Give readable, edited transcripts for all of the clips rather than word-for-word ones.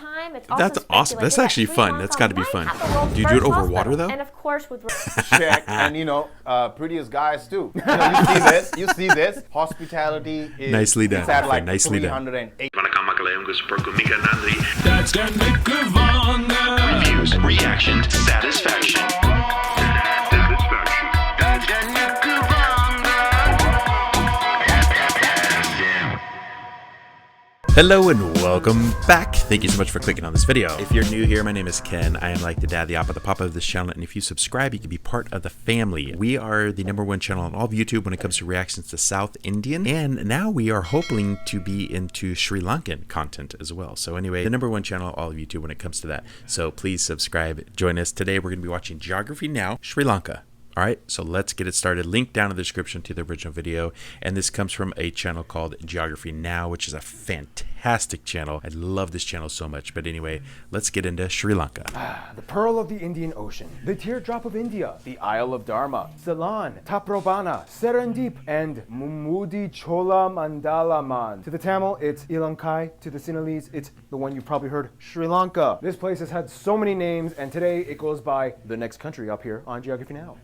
time, it's That's awesome. That's actually fun. That's got to be fun. Do you do it over water though? And of course with Check. And prettiest guys too. You see this. Hospitality is nicely done. It's at like nicely 308. Reviews, reaction, satisfaction. Hello and welcome back. Thank you so much for clicking on this video. If you're new here, my name is Ken. I am like the dad, the oppa, the papa of this channel, and if you subscribe, you can be part of the family. We are the #1 channel on all of YouTube when it comes to reactions to South Indian, and now we are hoping to be into Sri Lankan content as well. So anyway, the #1 channel on all of YouTube when it comes to that. So please subscribe. Join us. Today we're going to be watching Geography Now, Sri Lanka. All right, so let's get it started. Link down in the description to the original video. And this comes from a channel called Geography Now, which is a fantastic channel. I love this channel so much. But anyway, let's get into Sri Lanka. The Pearl of the Indian Ocean, the Teardrop of India, the Isle of Dharma, Ceylon, Taprobana, Serendip, and Mumudi Chola Mandalaman. To the Tamil, it's Ilankai. To the Sinhalese, it's the one you've probably heard, Sri Lanka. This place has had so many names, and today it goes by the next country up here on Geography Now.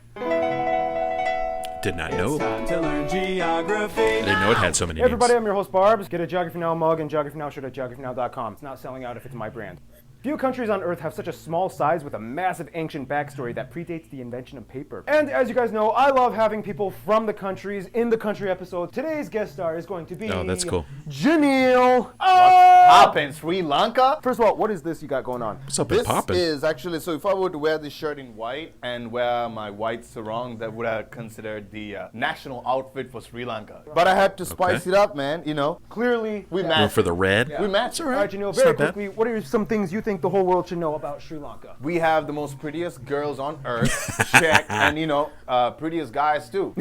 Did not know. Time to learn geography. I didn't know it had so many Hey everybody, names. I'm your host Barbs. Get a Geography Now mug and Geography Now shirt at geographynow.com. It's not selling out if it's my brand. Few countries on Earth have such a small size with a massive ancient backstory that predates the invention of paper. And as you guys know, I love having people from the countries in the country episode. Today's guest star is going to be... Oh, that's cool. Janelle. Poppin', Sri Lanka. First of all, what is this you got going on? What's up with This poppin'? is actually, so if I were to wear this shirt in white and wear my white sarong, that would have considered the national outfit for Sri Lanka. But I had to spice it up, man. You know, Clearly, we Going match. for the red? We match. All right, Janelle, It's very not bad. quickly, what are some things you think the whole world should know about Sri Lanka? We have the most prettiest girls on earth. Check. And prettiest guys too.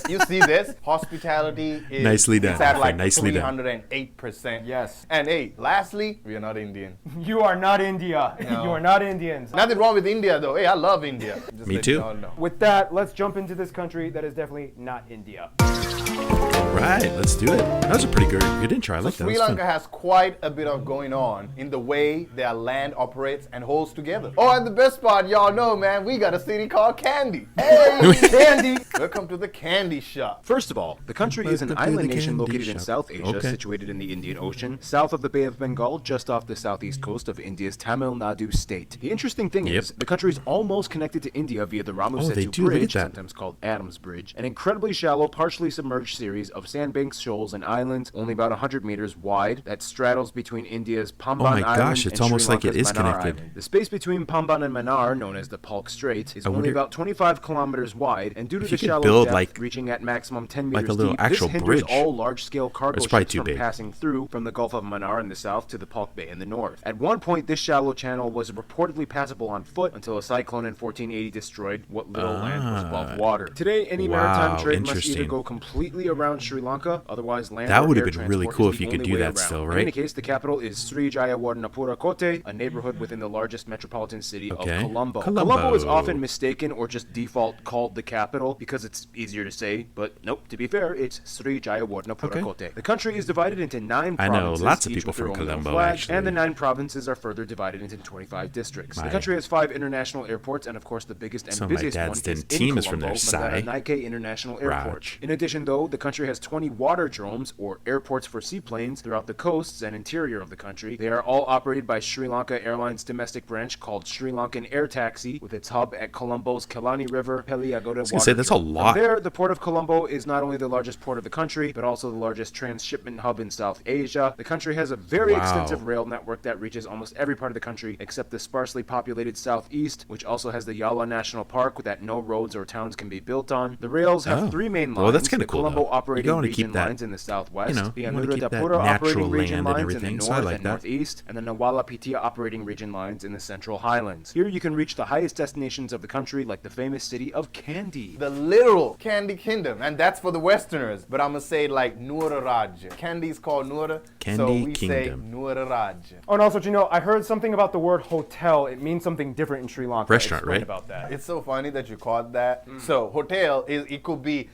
You see this. Hospitality is Nicely done. It's at like Nicely done. 308%. Yes. And hey, lastly, we are not Indian. You are not India. No. You are not Indians. Nothing wrong with India though. Hey, I love India. Just Me let too. you all know. With that, let's jump into this country that is definitely not India. All right, let's do it. That was a pretty good intro. I like that. Sri That was Lanka fun. has quite a bit of going on in the way their land operates and holds together. Oh, and the best part, y'all know, man, we got a city called Candy. Hey, Candy! Welcome to the candy shop. First of all, the country is an Welcome to island the nation candy located in shop. South Asia, Okay. situated in the Indian Ocean, south of the Bay of Bengal, just off the southeast coast of India's Tamil Nadu state. The interesting thing Yep. is, the country is almost connected to India via the Ramu Oh, they Setu do. Look at Bridge, that. sometimes called Adams Bridge, an incredibly shallow, partially submerged series of sandbanks, shoals, and islands, only about 100 meters wide, that straddles between India's Pamban Oh my Island gosh, it's and almost Sri like it Lanka's is Mannar connected. Island. The space between Pamban and Mannar, known as the Palk Strait, is I only wonder about 25 kilometers wide, and due to if the you could shallow build, depth, like- reaching at maximum 10 like meters a little deep, actual this hinders bridge. all large-scale cargo It's probably ships too from big. passing through from the Gulf of Mannar in the south to the Palk Bay in the north. At one point, this shallow channel was reportedly passable on foot until a cyclone in 1480 destroyed what little land was above water. Today, any maritime Wow, trade must either interesting. go completely around Sri Lanka, otherwise land That or would air have been really transport cool is if the you could only do way that around. still, In right? any case, the capital is Sri Jayawardenapura Kotte, a neighborhood within the largest metropolitan city Okay. of Colombo. Colombo. Colombo is often mistaken or just default called the capital because it's easier to say, but nope, to be fair, it's Sri Jayawardenapura Okay. Kotte. The country is divided into 9 I know provinces, lots of each people with their from own little Colombo, flag, actually. and the 9 provinces are further divided into 25 districts. The My- country has 5 international airports, and of course the biggest and Some of my busiest one dad's is then in team is from Colombo, there, Sai. Mandara International Airport. Raj. In addition, though, the country has 20 waterdromes, or airports for seaplanes, throughout the coasts and interior of the country. They are all operated by Sri Lanka Airlines domestic branch called Sri Lankan Air Taxi, with its hub at Colombo's Kelani River, Peliagoda I was gonna say, that's a Waterdrome. lot. From there, the port of Colombo is not only the largest port of the country, but also the largest transshipment hub in South Asia. The country has a very Wow. extensive rail network that reaches almost every part of the country except the sparsely populated southeast, which also has the Yala National Park that no roads or towns can be built on. The rails have Oh. 3 main lines. Well, that's kinda the cool, Colombo though. operating You wanna region keep that, lines in the southwest, you know, the you wanna keep that Anuradhapura natural operating region land and lines in the everything, north so I like and that. northeast, and the Nawala Pitia operating region lines in the central highlands. Here you can reach the highest destinations of the country, like the famous city of Kandy. The literal Candy Kingdom, and that's for the Westerners. But I'm gonna say it like Noora Raja. Candy's called Noora, so Candy we Kingdom. say Noora Raja. Oh, and also, Janelle, I heard something about the word hotel. It means something different in Sri Lanka. Restaurant, Explain right? about that. It's so funny that you called that. So hotel is it could be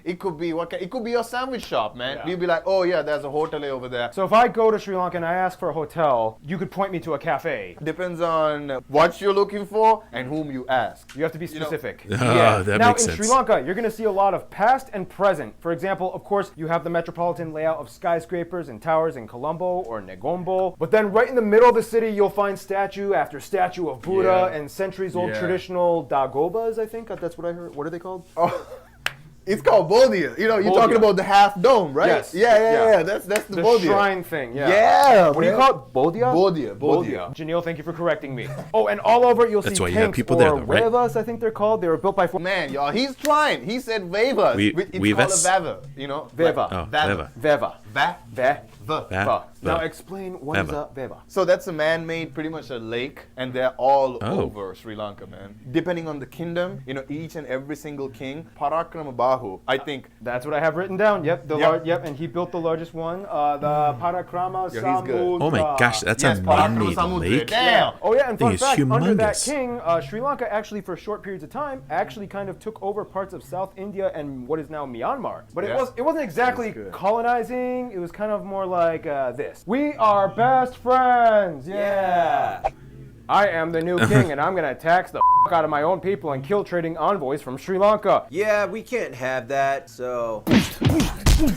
your sandwich shop, man. We'd be like, oh yeah, there's a hotel over there. So if I go to Sri Lanka and I ask for a hotel, you could point me to a cafe. Depends on what you're looking for and whom you ask. You have to be specific. That now, makes in sense. Sri Lanka, you're going to see a lot of past and present. For example, of course, you have the metropolitan layout of skyscrapers and towers in Colombo or Negombo. But then right in the middle of the city, you'll find statue after statue of Buddha and centuries-old traditional dagobas, I think. That's what I heard. What are they called? Oh. It's called Bodhia. You know, you're talking about the half dome, right? Yes. Yeah. That's the Bodhia. Shrine thing, Yeah. What do you call it? Bodhia? Bodhia. Janelle, thank you for correcting me. Oh, and all over you'll That's see why you have pinks people or there, though, right? wevas, I think they're called. They were built by... Man, y'all, he's trying. He said Vevas. It's Weavas? called a Veva, you know? Veva. Oh, Veva. Veva. Veva. Veva. Now explain what is a Veva. So that's a man-made, pretty much a lake, and they're all Oh. over Sri Lanka, man. Depending on the kingdom, you know, each and every single king, Parakrama Bahu, I think. That's what I have written down. Yep, and he built the largest one, the Parakrama Yo, he's good. Samudra. Oh my gosh, that's Yes, a Parakrama man-made Samudra. lake. Damn. Oh yeah, and Thing fun is fact, under that humongous. king, Sri Lanka actually for short periods of time actually kind of took over parts of South India and what is now Myanmar. But Yeah. it wasn't exactly That's good. colonizing. It was kind of more like this. We are best friends. Yeah. I am the new king, and I'm gonna tax the out of my own people and kill trading envoys from Sri Lanka. Yeah, we can't have that, so...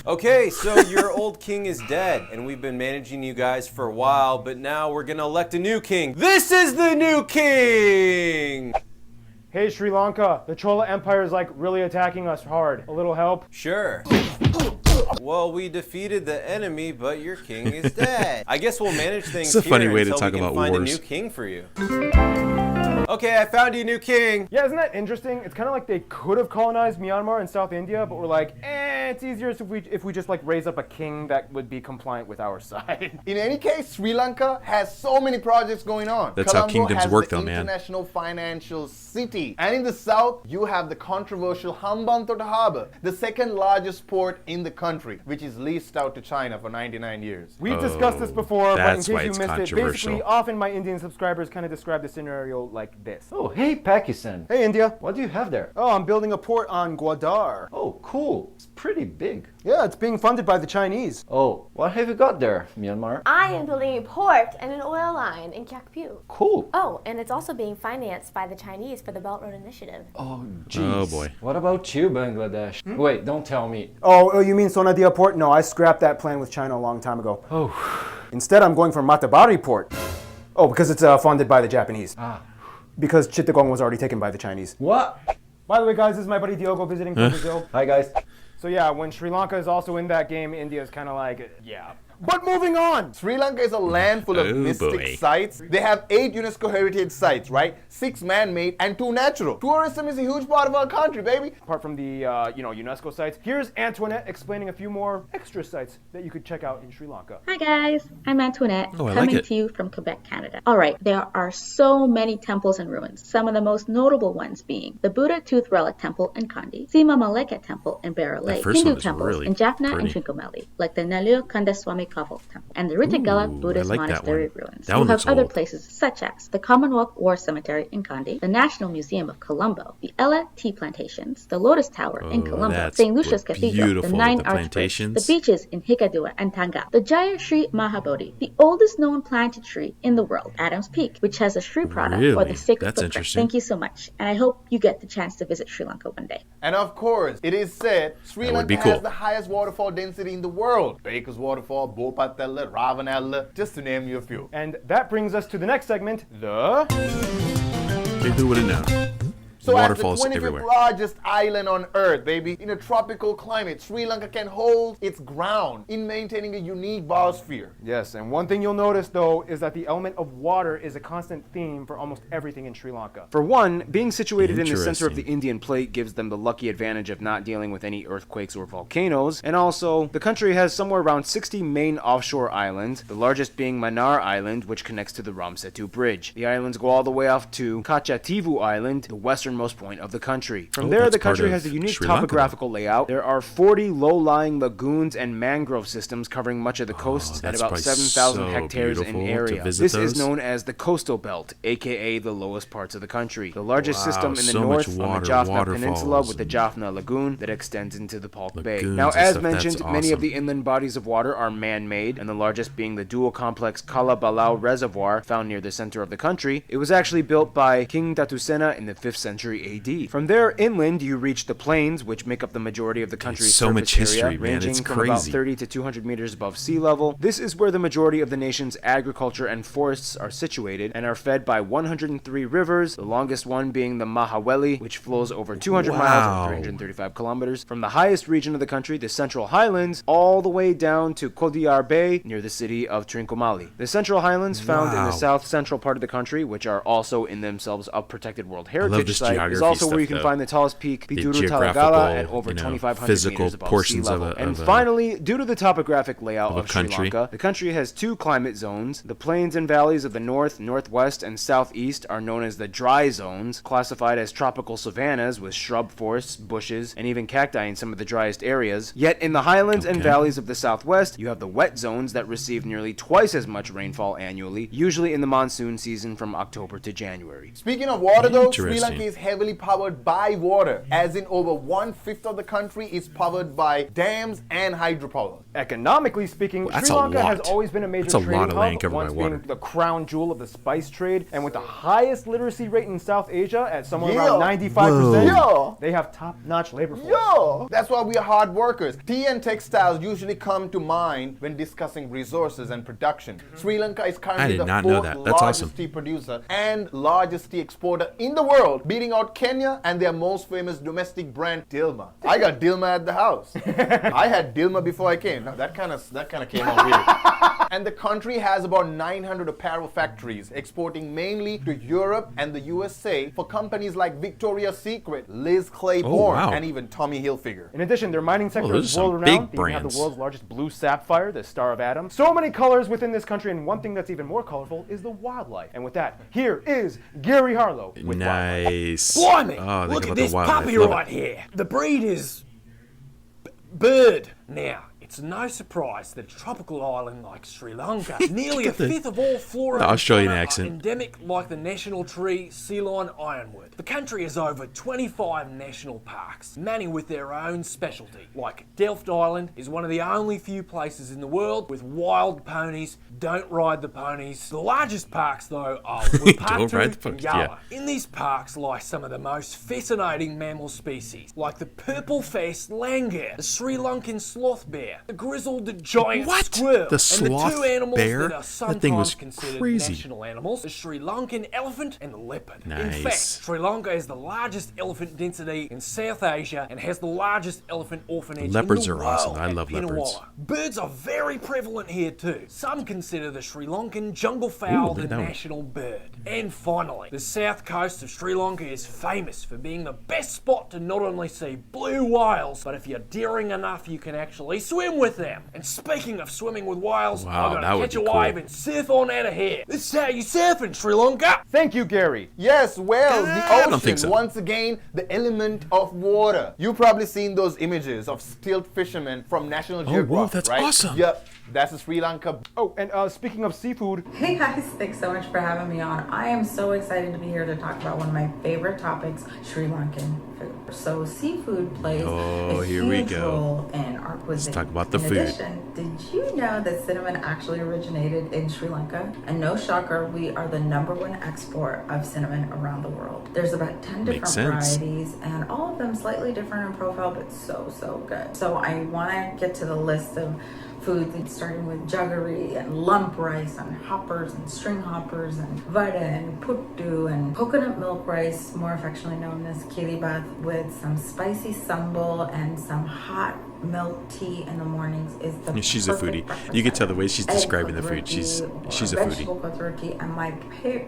Okay, so your old king is dead, and we've been managing you guys for a while, but now we're gonna elect a new king. This is the new king! Hey Sri Lanka, the Chola Empire is like really attacking us hard. A little help? Sure. Well, we defeated the enemy, but your king is dead. I guess we'll manage things It's a funny here way to until talk we can about find wars. a new king for you. Okay, I found you a new king. Yeah, isn't that interesting? It's kind of like they could have colonized Myanmar and South India, but we're like, it's easier if we just like raise up a king that would be compliant with our side. In any case, Sri Lanka has so many projects going on. That's how Colombo kingdoms has work, the though, man. International Financial City. And in the south, you have the controversial Hambantota Harbor, the second largest port in the country, which is leased out to China for 99 years. We've discussed this before, but in that's case why you it's missed it, controversial. basically often my Indian subscribers kind of describe the scenario like this. Oh, hey, Pakistan. Hey India. What do you have there? Oh, I'm building a port on Gwadar. Oh, cool. It's pretty big. Yeah, it's being funded by the Chinese. Oh, what have you got there, Myanmar? I am building a port and an oil line in Kakpu. Cool. Oh, and it's also being financed by the Chinese for the Belt Road Initiative. Oh, jeez. Oh, boy. What about you, Bangladesh? Wait, don't tell me. Oh, you mean Sonadia Port? No, I scrapped that plan with China a long time ago. Oh. Instead, I'm going for Matabari Port. Oh, because it's funded by the Japanese. Ah. Because Chittagong was already taken by the Chinese. What? By the way, guys, this is my buddy Diogo visiting from Brazil. Hi, guys. So yeah, when Sri Lanka is also in that game, India is kind of like, yeah. But moving on! Sri Lanka is a land full of Oh, mystic boy. sites. They have 8 UNESCO heritage sites, right? 6 man-made and 2 natural. Tourism is a huge part of our country, baby. Apart from the, UNESCO sites, here's Antoinette explaining a few more extra sites that you could check out in Sri Lanka. Hi guys, I'm Antoinette, Oh, I like coming it. to you from Quebec, Canada. Alright, there are so many temples and ruins, some of the most notable ones being the Buddha Tooth Relic Temple in Kandy, Sima Maleka Temple in Barra Lake, first Hindu one is temples really in Jaffna and pretty. Trincomalee, like the Nalur Kandaswamy Kaval Temple, and the Ritagala Ooh, Buddhist I like that Monastery one. ruins. That You one have looks other old. places such as the Commonwealth War Cemetery in Kandy, the National Museum of Colombo, the Ella Tea Plantations, the Lotus Tower in Oh, Colombo, that's St. Lucia's Cathedral, the beautiful, 9 the Archways, plantations. the beaches in Hikkaduwa and Tanga, the Jaya Shri Mahabodhi, the oldest known planted tree in the world, Adam's Peak, which has a Shri Prada or Really? the sacred That's footprint. interesting. Thank you so much, and I hope you get the chance to visit Sri Lanka one day. And of course, it is said Sri That would Lanka be cool. has the highest waterfall density in the world. Baker's Waterfall, Bopatella, Ravanella, just to name you a few. And that brings us to the next segment, the... Hey, who would have known? So Waterfalls as the 25th everywhere. largest island on Earth, baby, in a tropical climate, Sri Lanka can hold its ground in maintaining a unique biosphere. Yes, and one thing you'll notice though is that the element of water is a constant theme for almost everything in Sri Lanka. For one, being situated in the center of the Interesting. Indian plate gives them the lucky advantage of not dealing with any earthquakes or volcanoes, and also, the country has somewhere around 60 main offshore islands, the largest being Mannar Island, which connects to the Ram Setu Bridge. The islands go all the way off to Kachativu Island, the westernmost westernmost point of the country. From Oh, there, that's the country part has a of unique Sri Lanka, topographical layout. There are 40 low-lying lagoons and mangrove systems covering much of the coasts and that's about probably 7,000 so hectares in beautiful to area. visit This is those. known as the coastal belt, aka the lowest parts of the country. The largest Wow, system in the so much north on water, the Jaffna waterfalls Peninsula with the and Jaffna Lagoon that extends into the Palk Bay. lagoons Now, and as stuff, that's mentioned, many of awesome. the inland bodies of water are man-made, and the largest being the dual complex Kalabalau Reservoir found near the center of the country. It was actually built by King Datusena in the 5th century AD. From there inland, you reach the plains, which make up the majority of the country's so surface much history, area, man. ranging It's from about crazy. 30 to 200 meters above sea level. This is where the majority of the nation's agriculture and forests are situated and are fed by 103 rivers, the longest one being the Mahaweli, which flows over 200 miles Wow. or 335 kilometers from the highest region of the country, the Central Highlands, all the way down to Kodiyar Bay near the city of Trincomalee. The Central Highlands, found in the Wow. south-central part of the country, which are also in themselves a protected World Heritage this Site, is geography also where stuff, you can though. find the tallest peak, The Biduru geographical, Talagala, at over you know, 2,500 physical meters above sea portions of level. a- And of a- finally, due to the topographic layout of a of Sri country. Lanka, the country has two climate zones. The plains and valleys of the north, northwest, and southeast are known as the dry zones, classified as tropical savannas with shrub forests, bushes, and even cacti in some of the driest areas. Yet in the highlands and Okay. valleys of the southwest, you have the wet zones that receive nearly twice as much rainfall annually, usually in the monsoon season from October to January. Speaking of water though, Sri Interesting. Lanka is heavily powered by water, as in over 1/5 of the country is powered by dams and hydropower. Economically speaking, That's Sri a Lanka has lot. always been a major That's a trading lot of land hub, covered by once water. being the crown jewel of the spice trade, and with the highest literacy rate in South Asia at somewhere Yeah. around 95%, Whoa. they have top-notch labor force. Yo, that's why we are hard workers. Tea and textiles usually come to mind when discussing resources and production. Sri Lanka is I currently did the not know fourth that. That's largest awesome. tea producer and largest tea exporter in the world, beating out Kenya and their most famous domestic brand, Dilma. I got Dilma at the house. I had Dilma before I came. Now, that kind of came out weird. And the country has about 900 apparel factories, exporting mainly to Europe and the USA for companies like Victoria's Secret, Liz Claiborne, wow. and even Tommy Hilfiger. In addition, their mining sector those is are some world big renowned. They even have brands. the world's largest blue sapphire, the Star of Adam. So many colors within this country, and one thing that's even more colorful is the wildlife. And with that, here is Gary Harlow with wildlife. Nice. Blimey! Oh, they Look got at the this wildlife. puppy Love it. right here. The breed is bird. Now, it's no surprise that a tropical island like Sri Lanka, nearly a fifth of all flora the and Australian fauna accent. are endemic like the national tree Ceylon ironwood. The country has over 25 national parks, many with their own specialty. Like Delft Island is one of the only few places in the world with wild ponies. Don't ride the ponies. The largest parks though are Don't Wapatu ride the and ponies, Yala. yeah. In these parks lie some of the most fascinating mammal species, like the purple-faced langur, the Sri Lankan sloth bear, the grizzled giant What? squirrel, The and sloth the two animals bear? that are That sometimes thing was considered crazy. national animals, the Sri Lankan elephant and the leopard. In Nice. fact, Sri Lanka has the largest elephant density in South Asia and has the largest elephant orphanage Leopards in the are world. awesome. I at love leopards. Pinnawala. Birds are very prevalent here too. Some consider the Sri Lankan jungle fowl look the at that one. national bird. And finally, the south coast of Sri Lanka is famous for being the best spot to not only see blue whales, but if you're daring enough, you can actually swim with them. And speaking of swimming with whales, Wow, I'm that gonna would catch a be cool. wave and surf on out of here. This is how you surf in Sri Lanka. Thank you, Gary. Yes, whales, the I ocean, don't think so. once again, the element of water. You've probably seen those images of stilt fishermen from National Geographic, whoa, that's right? awesome. Yep, that's a Sri Lanka. Oh, and speaking of seafood, Hey guys, thanks so much for having me on. I am so excited to be here to talk about one of my favorite topics, Sri Lankan food. So seafood plays Oh, a here we huge go. role in our cuisine. talk about the in food. addition, did you know that cinnamon actually originated in Sri Lanka? And no shocker, we are the #1 export of cinnamon around the world. There's about 10 different Makes sense. varieties, and all of them slightly different in profile, but so good. So I want to get to the list of foods, starting with jaggery and lump rice and hoppers and string hoppers and vada and puttu and coconut milk rice, more affectionately known as kiribath, with some spicy sambal and some hot milk tea in the mornings is the She's a perfect foodie. breakfast You can tell the way item. she's Egg describing the cooked food. roti She's or a foodie. vegetable cooked roti, and my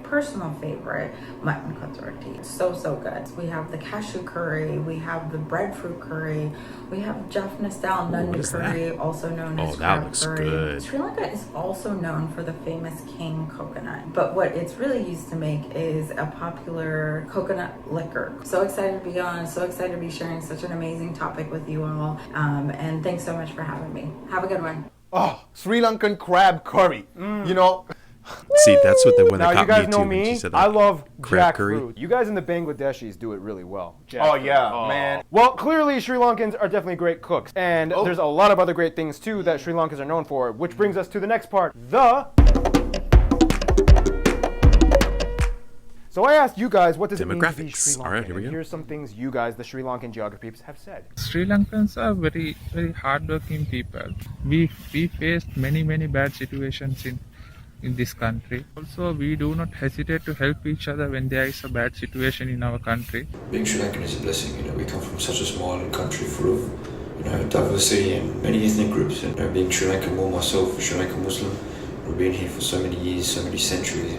personal favorite, mutton cooked roti. So good. We have the cashew curry, we have the breadfruit curry, we have Jaffna style nanda curry, also known as that crab looks curry. good. Sri Lanka is also known for the famous king coconut, but what it's really used to make is a popular coconut liquor. So excited to be on, so excited to be sharing such an amazing topic with you all, and thanks so much for having me. Have a good one. Oh, Sri Lankan crab curry. You know, See, that's what the one Now that you caught guys me know too when she me. said I that. love crab curry. jackfruit. You guys in the Bangladeshis do it really well. oh Jackfruit. yeah, man. Well, clearly Sri Lankans are definitely great cooks, and there's a lot of other great things too that Sri Lankans are known for, which brings us to the next part, So I asked you guys, what does it mean to be Sri Demographics. Lankan? All right, here we And go. here's some things you guys, the Sri Lankan geographers, have said. Sri Lankans are very hardworking people. We faced many bad situations in this country. Also, we do not hesitate to help each other when there is a bad situation in our country. Being Sri Lankan is a blessing. We come from such a small island country full of diversity and many ethnic groups. And being Sri Lankan, more myself, a Sri Lankan Muslim, we've been here for so many years, so many centuries.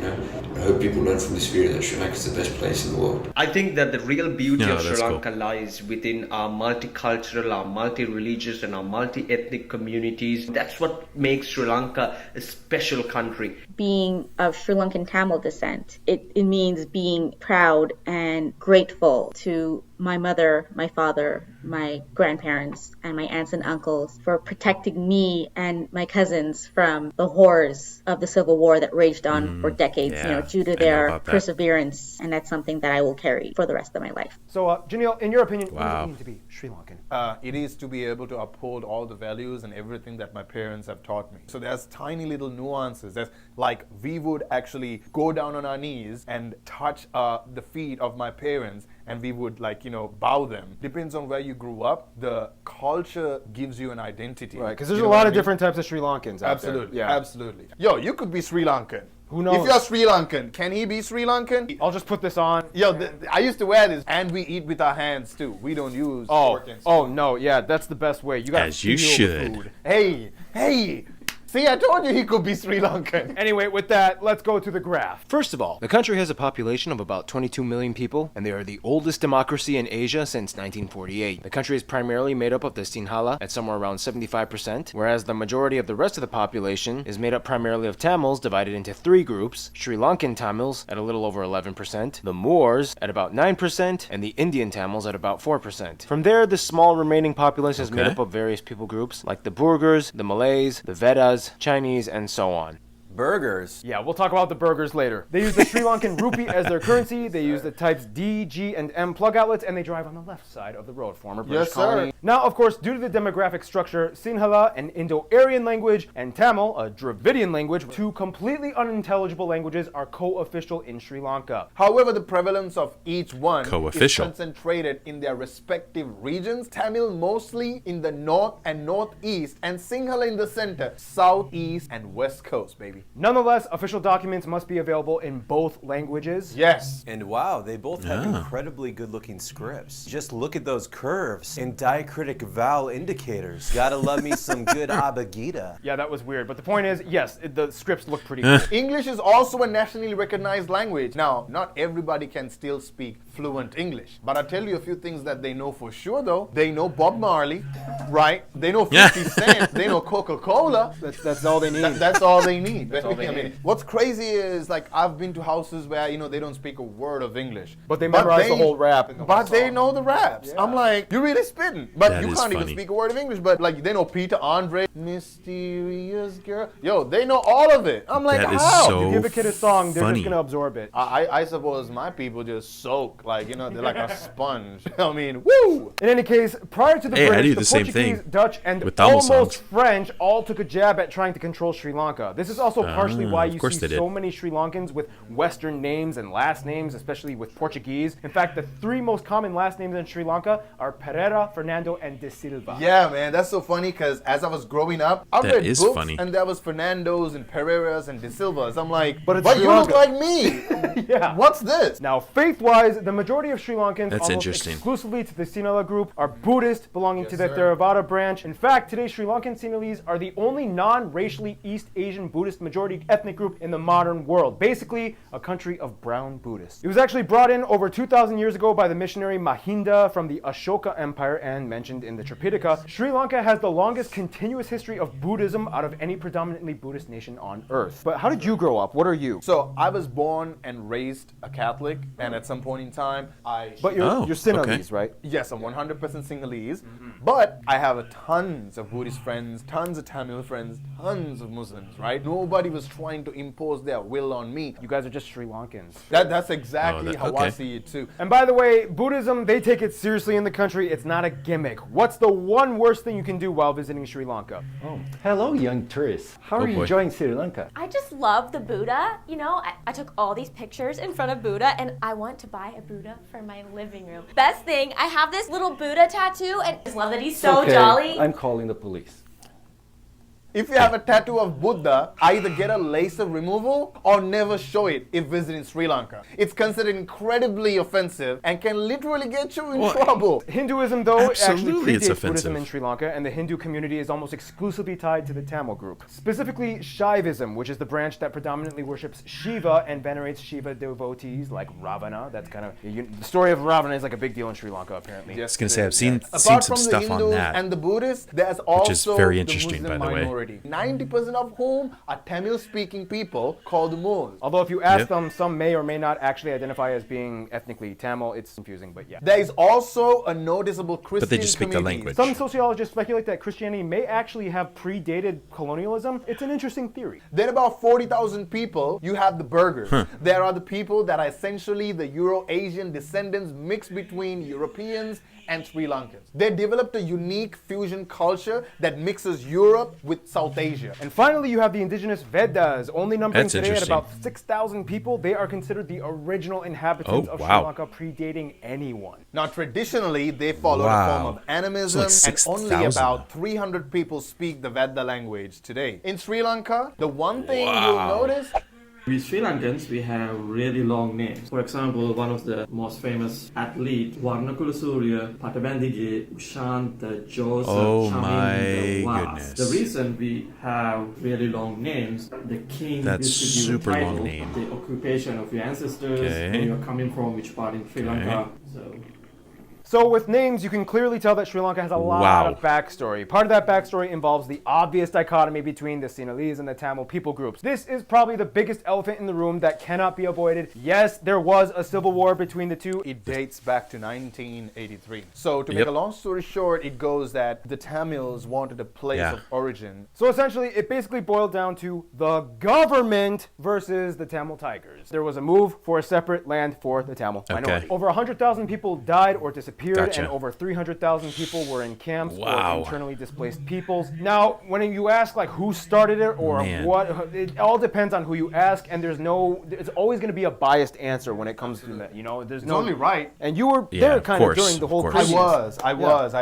I hope people learn from this video that Sri Lanka is the best place in the world. I think that the real beauty No, of Sri that's Lanka lies within our multicultural, our multi-religious and our multi-ethnic communities. That's what makes Sri Lanka a special country. Being of Sri Lankan Tamil descent, it means being proud and grateful to my mother, my father, my grandparents, and my aunts and uncles for protecting me and my cousins from the horrors of the Civil War that raged on for decades, due to their perseverance, and that's something that I will carry for the rest of my life. So, Janelle, in your opinion, what does it mean to be Sri Lankan? It is to be able to uphold all the values and everything that my parents have taught me. So there's tiny little nuances. There's like we would actually go down on our knees and touch the feet of my parents, and we would bow them. Depends on where you grew up. The culture gives you an identity. Right, because there's a lot of different types of Sri Lankans out Absolutely, there. absolutely. Yo, you could be Sri Lankan. Who knows? If you're Sri Lankan, can he be Sri Lankan? I'll just put this on. Yo, I used to wear this, and we eat with our hands too. We don't use fork and spoon. Oh no, yeah, that's the best way. You gotta As you feel the should. food. Hey. See, I told you he could be Sri Lankan. Anyway, with that, let's go to the graph. First of all, the country has a population of about 22 million people, and they are the oldest democracy in Asia since 1948. The country is primarily made up of the Sinhala at somewhere around 75%, whereas the majority of the rest of the population is made up primarily of Tamils divided into three groups: Sri Lankan Tamils at a little over 11%, the Moors at about 9%, and the Indian Tamils at about 4%. From there, the small remaining populace is made up of various people groups like the Burghers, the Malays, the Vedas, Chinese, and so on. Burgers. Yeah, we'll talk about the burgers later. They use the Sri Lankan Rupee as their currency. They use the types D, G, and M plug outlets, and they drive on the left side of the road, former British colony. Now, of course, due to the demographic structure, Sinhala, an Indo-Aryan language, and Tamil, a Dravidian language, two completely unintelligible languages, are co-official in Sri Lanka. However, the prevalence of each one is Co-official. concentrated in their respective regions. Tamil mostly in the north and northeast, and Sinhala in the center, southeast, and west coast, baby. Nonetheless, official documents must be available in both languages. Yes. And wow, they both have incredibly good-looking scripts. Just look at those curves and diacritic vowel indicators. Gotta love me some good Abagida. Yeah, that was weird. But the point is, yes, the scripts look pretty cool. English is also a nationally recognized language. Now, not everybody can still speak fluent English, but I'll tell you a few things that they know for sure, though. They know Bob Marley, right? They know 50 Cent. They know Coca-Cola. That's all they need. That's all they need. That's all they need. What's crazy is, like, I've been to houses where, they don't speak a word of English. But they memorize the whole rap. But they know the raps. Yeah. I'm like, you're really spitting. But That you is can't even funny. speak a word of English. But, like, they know Peter Andre, Mysterious Girl. Yo, they know all of it. I'm like, That is how? so You give a kid a song, they're funny. just gonna absorb it. I suppose my people just soak. Like, they're like a sponge. I mean, woo! In any case, prior to the Hey, I British, do the the same Portuguese, thing Dutch, and with Tamil almost songs. French all took a jab at trying to control Sri Lanka. This is also partially why of you course see they did. so many Sri Lankans with Western names and last names, especially with Portuguese. In fact, the three most common last names in Sri Lanka are Pereira, Fernando, and De Silva. Yeah, man, that's so funny because as I was growing up, I That read is books funny. and there was Fernandos and Pereiras and De Silvas. I'm like, But it's but Sri you look Lanka. like me. Yeah. What's this? Now, faith-wise, the majority of Sri Lankans, That's almost interesting. exclusively to the Sinhala group, are Buddhist, belonging to the Theravada branch. In fact, today Sri Lankan Sinhalese are the only non-racially East Asian Buddhist majority ethnic group in the modern world. Basically, a country of brown Buddhists. It was actually brought in over 2,000 years ago by the missionary Mahinda from the Ashoka Empire and mentioned in the Tripitaka. Sri Lanka has the longest continuous history of Buddhism out of any predominantly Buddhist nation on earth. But how did you grow up? What are you? So I was born and raised a Catholic, and at some point in time, But you're Sinhalese, right? Yes, I'm 100% Sinhalese, but I have tons of Buddhist friends, tons of Tamil friends, tons of Muslims, right? Nobody was trying to impose their will on me. You guys are just Sri Lankans. That's exactly how I okay. see it too. And by the way, Buddhism, they take it seriously in the country. It's not a gimmick. What's the one worst thing you can do while visiting Sri Lanka? Oh, hello, young tourists. How are you boy. enjoying Sri Lanka? I just love the Buddha. You know, I took all these pictures in front of Buddha, and I want to buy a Buddha for my living room. Best thing, I have this little Buddha tattoo, and I just love that he's so Okay, jolly. I'm calling the police. If you have a tattoo of Buddha, either get a laser removal or never show it if visiting Sri Lanka. It's considered incredibly offensive and can literally get you in trouble. Hinduism, though, Absolutely, actually it's predates offensive. Buddhism in Sri Lanka, and the Hindu community is almost exclusively tied to the Tamil group. Specifically, Shaivism, which is the branch that predominantly worships Shiva and venerates Shiva devotees like Ravana. That's kind of the story of Ravana is like a big deal in Sri Lanka, apparently. I was gonna say I've seen Apart some from the stuff on Hindus that. and the Buddhists, there's also is very the interesting, Muslim by the way. minority. 90% of whom are Tamil-speaking people called Moors. Although if you ask them, some may or may not actually identify as being ethnically Tamil. It's confusing, but yeah. There is also a noticeable Christian But they just speak the community. language. Some sociologists speculate that Christianity may actually have predated colonialism. It's an interesting theory. Then about 40,000 people, you have the burghers. There are the people that are essentially the Euro-Asian descendants mixed between Europeans and Sri Lankans. They developed a unique fusion culture that mixes Europe with South Asia. And finally, you have the indigenous Vedas, only numbering That's today at interesting. about 6,000 people. They are considered the original inhabitants of Sri wow. Lanka, predating anyone. Now, traditionally, they follow a form of animism, It's like and only 6,000. about 300 people speak the Veda language today. In Sri Lanka, the one thing you'll notice, We Sri Lankans, we have really long names. For example, one of the most famous athletes, Warnakula Surya, Patabandije, Ushanta, Joseph, Oh Chaminda, my Was. goodness. The reason we have really long names, the king That's gives you the super long title, name. the occupation of your ancestors, Okay. where you're coming from, which part in Sri Lanka. So with names, you can clearly tell that Sri Lanka has a lot Wow. of backstory. Part of that backstory involves the obvious dichotomy between the Sinhalese and the Tamil people groups. This is probably the biggest elephant in the room that cannot be avoided. Yes, there was a civil war between the two. it dates back to 1983. So to make a long story short, it goes that the Tamils wanted a place of origin. So essentially, it basically boiled down to the government versus the Tamil Tigers. There was a move for a separate land for the Tamil minority. Over 100,000 people died or disappeared, and over 300,000 people were in camps or internally displaced peoples. Now, when you ask like who started it or what, it all depends on who you ask, and there's always going to be a biased answer when it comes to that. You know, there's It's only right. And you were there kind of during the whole process. I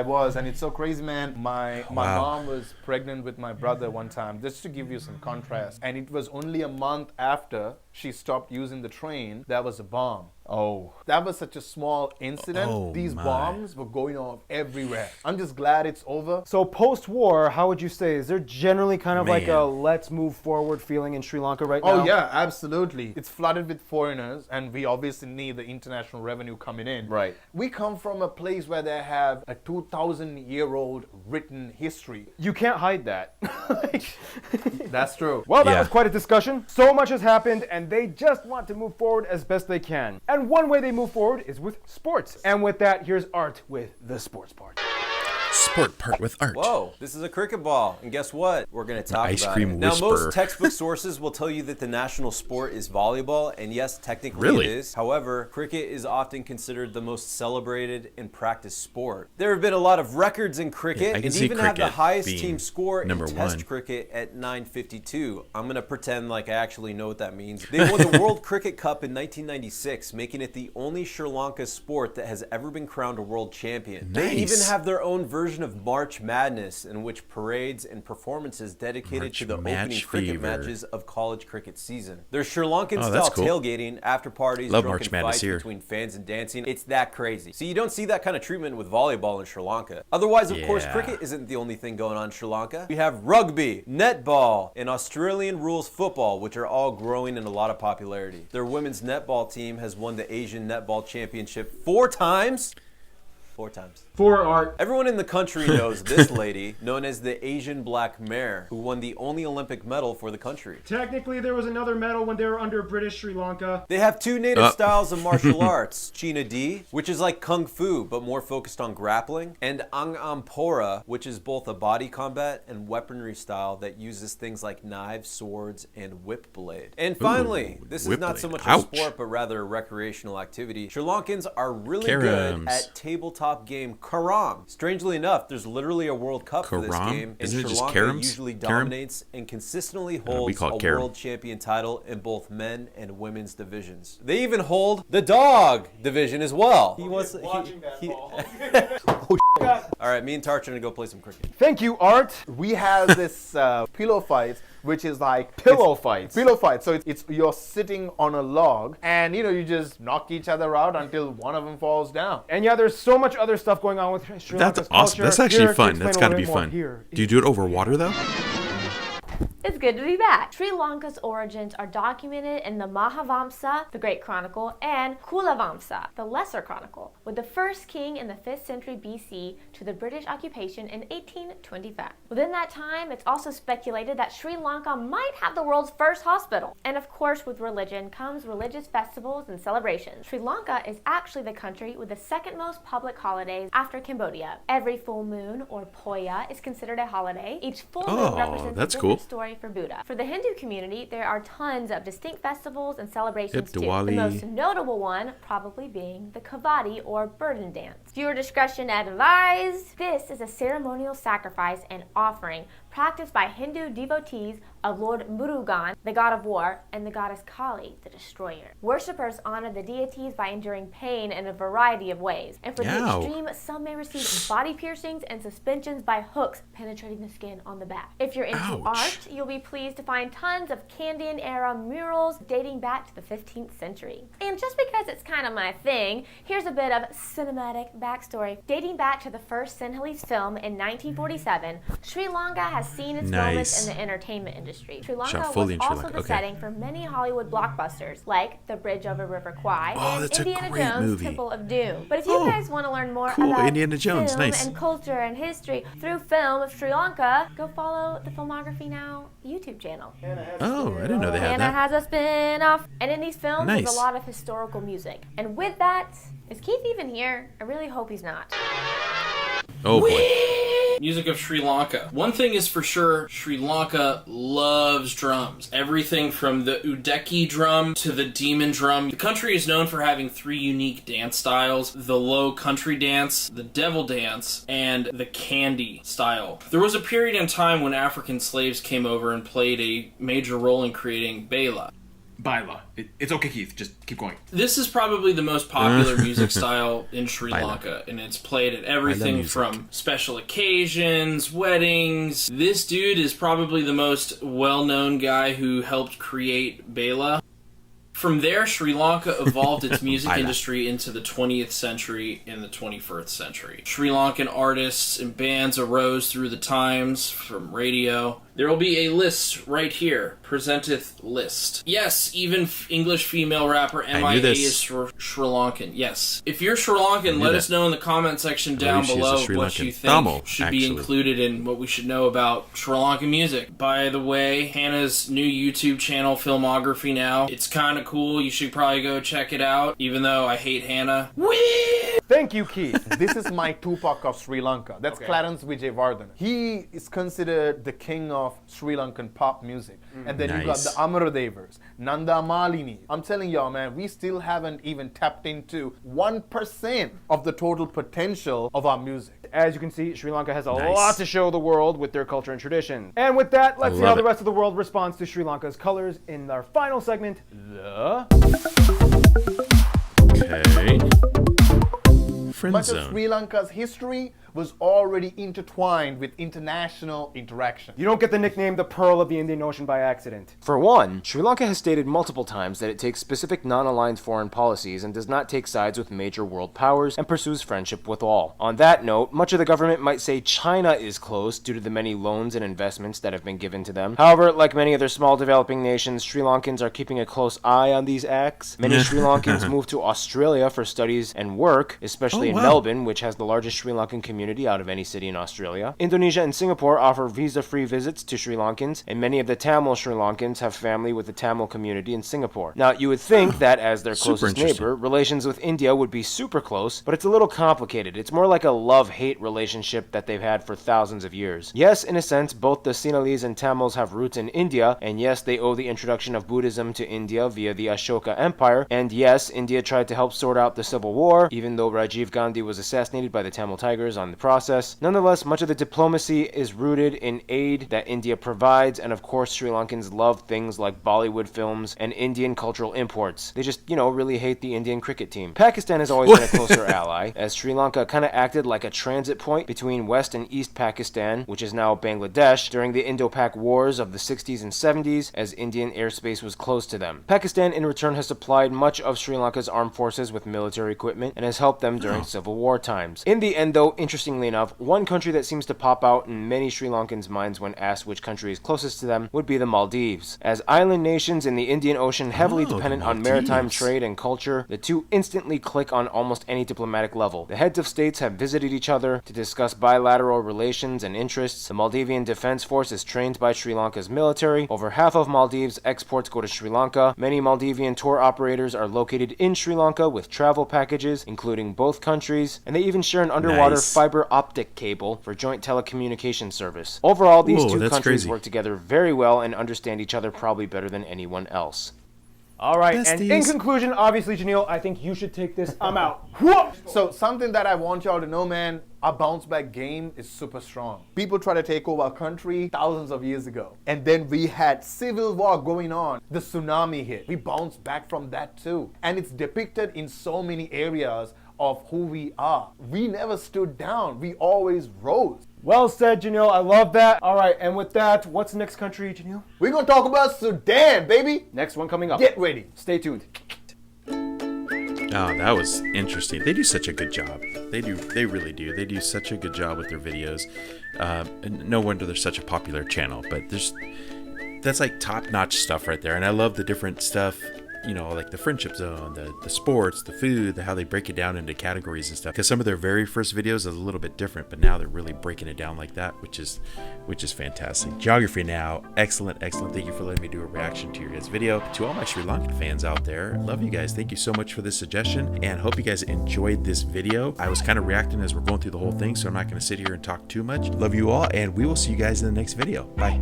was, and it's so crazy, man. My mom was pregnant with my brother one time, just to give you some contrast. And it was only a month after she stopped using the train, there was a bomb. Oh. That was such a small incident. Oh, These my. bombs were going off everywhere. I'm just glad it's over. So post-war, how would you say, is there generally kind of like a let's move forward feeling in Sri Lanka right now? Oh yeah, absolutely. It's flooded with foreigners, and we obviously need the international revenue coming in. Right. We come from a place where they have a 2,000-year-old written history. You can't hide that. That's true. Well, that was quite a discussion. So much has happened, and they just want to move forward as best they can. And one way they move forward is with sports. And with that, here's Art with the sports part. Sport part with Art. Whoa, this is a cricket ball. And guess what? We're going to talk Ice about cream it. Now, whisperer. most textbook sources will tell you that the national sport is volleyball, and yes, technically Really? it is. However, cricket is often considered the most celebrated and practiced sport. There have been a lot of records in cricket, I can and see even have the cricket highest being team score in number Test one. cricket at 952. I'm going to pretend like I actually know what that means. They won the World Cricket Cup in 1996, making it the only Sri Lanka sport that has ever been crowned a world champion. They even Nice. have their own version version of March Madness in which parades and performances dedicated to the opening cricket matches of college cricket season. There's Sri Lankan style tailgating, after parties, drunken fights between fans and dancing. It's that crazy. See, you don't see that kind of treatment with volleyball in Sri Lanka. Otherwise, of course, cricket isn't the only thing going on in Sri Lanka. We have rugby, netball, and Australian rules football, which are all growing in a lot of popularity. Their women's netball team has won the Asian Netball Championship 4 times. 4 times. For art. Everyone in the country knows this lady, known as the Asian Black Mare, who won the only Olympic medal for the country. Technically, there was another medal when they were under British Sri Lanka. They have 2 native styles of martial arts, China D, which is like Kung Fu, but more focused on grappling, and Ang Ampora, which is both a body combat and weaponry style that uses things like knives, swords, and whip blade. And finally, this is not so much a sport, but rather a recreational activity. Sri Lankans are really good at tabletop game Karam. Strangely enough, there's literally a World Cup for this game, and Sri Lanka usually dominates and consistently holds a world champion title in both men and women's divisions. They even hold the dog division as well. He wants All right, me and Tarch are gonna go play some cricket. Thank you, Art. We have this pillow fight, which is like pillow fight. So it's you're sitting on a log, and you just knock each other out until one of them falls down. And yeah, there's so much other stuff going on with Sri Lanka's That's awesome. culture. That's actually fun. That's got to be fun. Here. Do you do it over water though? It's good to be back. Sri Lanka's origins are documented in the Mahavamsa, the Great Chronicle, and Kulavamsa, the Lesser Chronicle, with the first king in the 5th century BC to the British occupation in 1825. Within that time, it's also speculated that Sri Lanka might have the world's first hospital. And of course, with religion comes religious festivals and celebrations. Sri Lanka is actually the country with the 2nd most public holidays after Cambodia. Every full moon, or Poya, is considered a holiday. Each full moon represents a different story for Buddha. For the Hindu community, there are tons of distinct festivals and celebrations too. The most notable one probably being the Kavati or burden dance. Viewer discretion advised. This is a ceremonial sacrifice and offering practiced by Hindu devotees of Lord Murugan, the god of war, and the goddess Kali, the destroyer. Worshippers honor the deities by enduring pain in a variety of ways. And for the extreme, some may receive body piercings and suspensions by hooks penetrating the skin on the back. If you're into art, you'll be pleased to find tons of Kandyan era murals dating back to the 15th century. And just because it's kind of my thing, here's a bit of cinematic backstory. Dating back to the first Sinhalese film in 1947, Sri Lanka has seen its moments in the entertainment industry. Sri Lanka was also the setting for many Hollywood blockbusters, like The Bridge over River Kwai and Indiana Jones' Temple of Doom. But if you guys want to learn more about Indiana Jones, film and culture and history through film of Sri Lanka, go follow the Filmography Now YouTube channel. Oh, I didn't know they had Hannah that. has a spin-off. And in these films, there's a lot of historical music. And with that, is Keith even here? I really hope he's not. Oh boy. Music of Sri Lanka. One thing is for sure, Sri Lanka loves drums. Everything from the Udeki drum to the demon drum. The country is known for having 3 unique dance styles: the low country dance, the devil dance, and the candy style. There was a period in time when African slaves came over and played a major role in creating Bela. Baila. It's okay, Keith. Just keep going. This is probably the most popular music style in Sri Lanka, and it's played at everything from special occasions, weddings. This dude is probably the most well-known guy who helped create Bela. From there, Sri Lanka evolved its music industry into the 20th century and the 21st century. Sri Lankan artists and bands arose through the times from radio. There will be a list right here. Presenteth list. Yes, even English female rapper MIA is Sri Lankan. Yes. If you're Sri Lankan, let us know in the comment section down below what you think should be included in what we should know about Sri Lankan music. By the way, Hannah's new YouTube channel, Filmography Now. It's kind of cool. You should probably go check it out, even though I hate Hannah. Thank you, Keith. This is my Tupac of Sri Lanka. That's Clarence Vijayawardena. He is considered the king of Sri Lankan pop music. And then you got the Amaradevas, Nanda Malini. I'm telling y'all, man, we still haven't even tapped into 1% of the total potential of our music. As you can see, Sri Lanka has a lot to show the world with their culture and tradition. And with that, let's see how the rest of the world responds to Sri Lanka's colors in our final segment, the... Okay. friend much zone. of Sri Lanka's history was already intertwined with international interaction. You don't get the nickname the Pearl of the Indian Ocean by accident. For one, Sri Lanka has stated multiple times that it takes specific non-aligned foreign policies and does not take sides with major world powers and pursues friendship with all. On that note, much of the government might say China is close due to the many loans and investments that have been given to them. However, like many other small developing nations, Sri Lankans are keeping a close eye on these acts. Many Sri Lankans move to Australia for studies and work, especially in Melbourne, which has the largest Sri Lankan community out of any city in Australia. Indonesia and Singapore offer visa-free visits to Sri Lankans, and many of the Tamil Sri Lankans have family with the Tamil community in Singapore. Now, you would think that as their closest neighbor, relations with India would be super close, but it's a little complicated. It's more like a love-hate relationship that they've had for thousands of years. Yes, in a sense, both the Sinhalese and Tamils have roots in India, and yes, they owe the introduction of Buddhism to India via the Ashoka Empire, and yes, India tried to help sort out the Civil War, even though Rajiv Gandhi was assassinated by the Tamil Tigers on the process. Nonetheless, much of the diplomacy is rooted in aid that India provides, and of course Sri Lankans love things like Bollywood films and Indian cultural imports. They just, really hate the Indian cricket team. Pakistan has always been a closer ally, as Sri Lanka kind of acted like a transit point between West and East Pakistan, which is now Bangladesh, during the Indo-Pak wars of the 60s and 70s, as Indian airspace was close to them. Pakistan in return has supplied much of Sri Lanka's armed forces with military equipment and has helped them during Civil War times. In the end though, interestingly enough, one country that seems to pop out in many Sri Lankans' minds when asked which country is closest to them would be the Maldives. As island nations in the Indian Ocean heavily dependent on maritime trade and culture, the two instantly click on almost any diplomatic level. The heads of states have visited each other to discuss bilateral relations and interests. The Maldivian Defense Force is trained by Sri Lanka's military. Over half of Maldives' exports go to Sri Lanka. Many Maldivian tour operators are located in Sri Lanka with travel packages, including both countries, and they even share an underwater fiber optic cable for joint telecommunication service. Overall, these two countries work together very well and understand each other probably better than anyone else. All right, and in conclusion, obviously, Janil, I think you should take this. I'm out. So something that I want y'all to know, man, our bounce back game is super strong. People try to take over our country thousands of years ago. And then we had civil war going on. The tsunami hit. We bounced back from that too. And it's depicted in so many areas of who we are. We never stood down. We always rose. Well said, Janil. I love that. All right, and with that, what's the next country, Janil? We're going to talk about Sudan, baby. Next one coming up. Get ready. Stay tuned. Oh, that was interesting. They do such a good job. They really do. They do such a good job with their videos. And no wonder they're such a popular channel, but that's like top-notch stuff right there. And I love the different stuff, like the friendship zone, the sports, the food, how they break it down into categories and stuff. Because some of their very first videos is a little bit different, but now they're really breaking it down like that, which is fantastic. Geography now, excellent. Thank you for letting me do a reaction to your guys' video. To all my Sri Lankan fans out there, love you guys. Thank you so much for this suggestion, and hope you guys enjoyed this video. I was kind of reacting as we're going through the whole thing, so I'm not going to sit here and talk too much. Love you all, and we will see you guys in the next video. Bye.